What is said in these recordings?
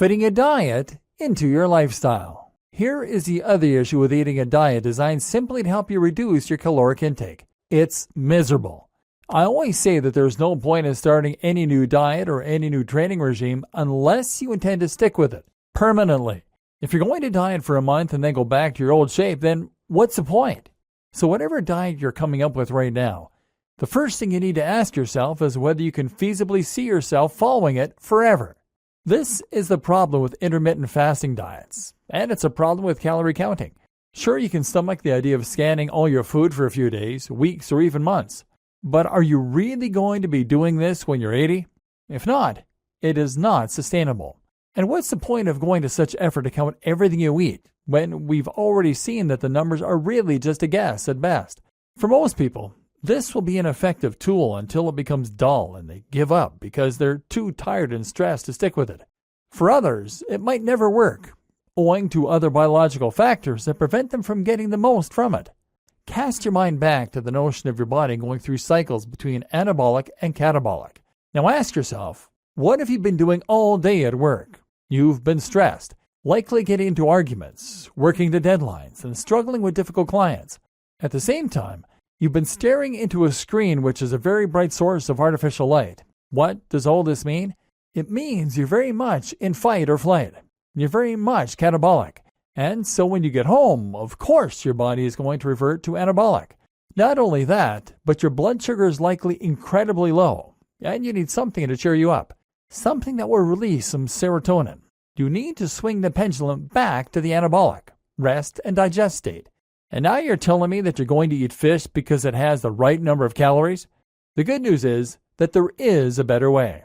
fitting a diet into your lifestyle. Here is the other issue with eating a diet designed simply to help you reduce your caloric intake. It's miserable. I always say that there's no point in starting any new diet or any new training regime unless you intend to stick with it permanently. If you're going to diet for a month and then go back to your old shape, then what's the point? So whatever diet you're coming up with right now, the first thing you need to ask yourself is whether you can feasibly see yourself following it forever. This is the problem with intermittent fasting diets, and it's a problem with calorie counting. Sure, you can stomach the idea of scanning all your food for a few days, weeks, or even months. But are you really going to be doing this when you're 80? If not, it is not sustainable. And what's the point of going to such effort to count everything you eat when we've already seen that the numbers are really just a guess at best? For most people, this will be an effective tool until it becomes dull and they give up because they're too tired and stressed to stick with it. For others, it might never work, owing to other biological factors that prevent them from getting the most from it. Cast your mind back to the notion of your body going through cycles between anabolic and catabolic. Now ask yourself, what have you been doing all day at work? You've been stressed, likely getting into arguments, working to deadlines, and struggling with difficult clients. At the same time, you've been staring into a screen which is a very bright source of artificial light. What does all this mean? It means you're very much in fight or flight. You're very much catabolic. And so when you get home, of course your body is going to revert to anabolic. Not only that, but your blood sugar is likely incredibly low, and you need something to cheer you up, something that will release some serotonin. You need to swing the pendulum back to the anabolic, rest and digest state. And now you're telling me that you're going to eat fish because it has the right number of calories? The good news is that there is a better way.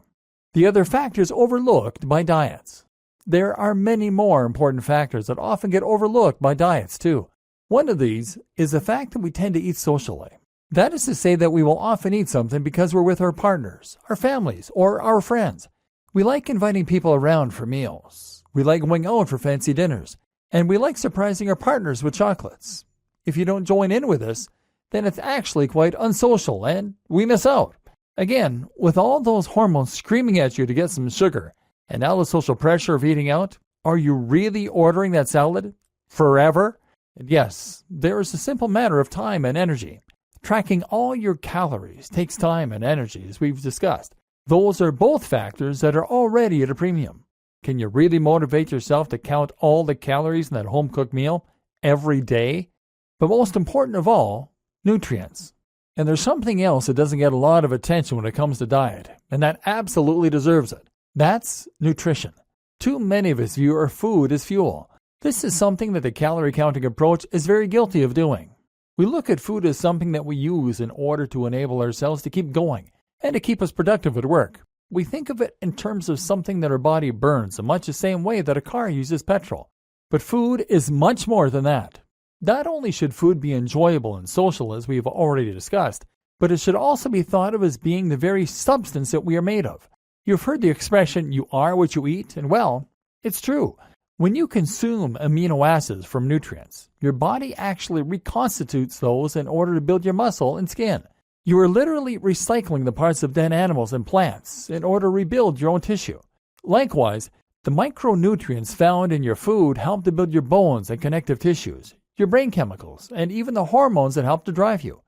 The other factors overlooked by diets. There are many more important factors that often get overlooked by diets too. One of these is the fact that we tend to eat socially. That is to say that we will often eat something because we're with our partners, our families, or our friends. We like inviting people around for meals. We like going out for fancy dinners. And we like surprising our partners with chocolates. If you don't join in with us, then it's actually quite unsocial and we miss out. Again, with all those hormones screaming at you to get some sugar, and now the social pressure of eating out, are you really ordering that salad forever? And yes, there is a simple matter of time and energy. Tracking all your calories takes time and energy, as we've discussed. Those are both factors that are already at a premium. Can you really motivate yourself to count all the calories in that home-cooked meal every day? But most important of all, nutrients. And there's something else that doesn't get a lot of attention when it comes to diet, and that absolutely deserves it. That's nutrition. Too many of us view our food as fuel. This is something that the calorie counting approach is very guilty of doing. We look at food as something that we use in order to enable ourselves to keep going and to keep us productive at work. We think of it in terms of something that our body burns in much the same way that a car uses petrol. But food is much more than that. Not only should food be enjoyable and social, as we have already discussed, but it should also be thought of as being the very substance that we are made of. You've heard the expression, you are what you eat, and well, it's true. When you consume amino acids from nutrients, your body actually reconstitutes those in order to build your muscle and skin. You are literally recycling the parts of dead animals and plants in order to rebuild your own tissue. Likewise, the micronutrients found in your food help to build your bones and connective tissues, your brain chemicals, and even the hormones that help to drive you.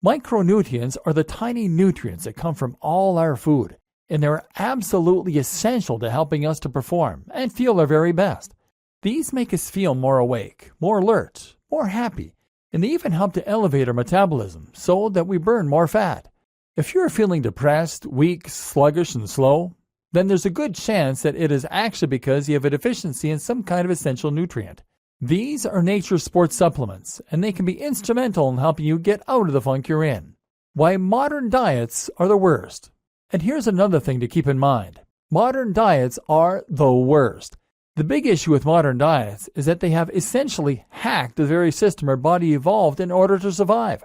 Micronutrients are the tiny nutrients that come from all our food, and they're absolutely essential to helping us to perform and feel our very best. These make us feel more awake, more alert, more happy, and they even help to elevate our metabolism so that we burn more fat. If you're feeling depressed, weak, sluggish, and slow, then there's a good chance that it is actually because you have a deficiency in some kind of essential nutrient. These are nature's sports supplements, and they can be instrumental in helping you get out of the funk you're in. Why modern diets are the worst. And here's another thing to keep in mind. Modern diets are the worst. The big issue with modern diets is that they have essentially hacked the very system our body evolved in order to survive.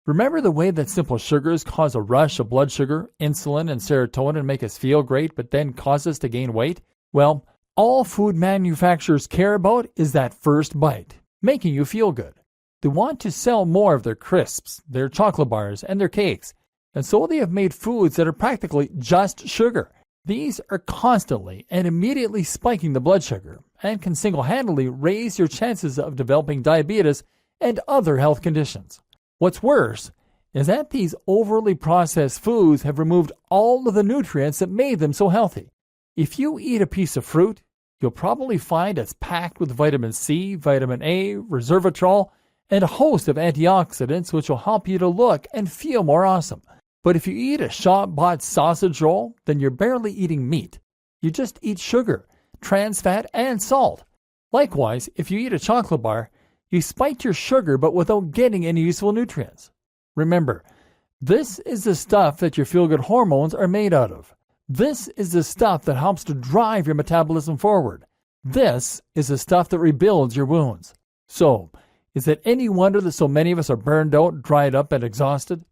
Remember the way that simple sugars cause a rush of blood sugar, insulin, and serotonin and make us feel great, but then cause us to gain weight? Well, all food manufacturers care about is that first bite, making you feel good. They want to sell more of their crisps, their chocolate bars, and their cakes. And so they have made foods that are practically just sugar. These are constantly and immediately spiking the blood sugar and can single-handedly raise your chances of developing diabetes and other health conditions. What's worse is that these overly processed foods have removed all of the nutrients that made them so healthy. If you eat a piece of fruit, you'll probably find it's packed with vitamin C, vitamin A, resveratrol, and a host of antioxidants which will help you to look and feel more awesome. But if you eat a shop-bought sausage roll, then you're barely eating meat. You just eat sugar, trans fat, and salt. Likewise, if you eat a chocolate bar, you spike your sugar but without getting any useful nutrients. Remember, this is the stuff that your feel-good hormones are made out of. This is the stuff that helps to drive your metabolism forward. This is the stuff that rebuilds your wounds. So, is it any wonder that so many of us are burned out, dried up, and exhausted?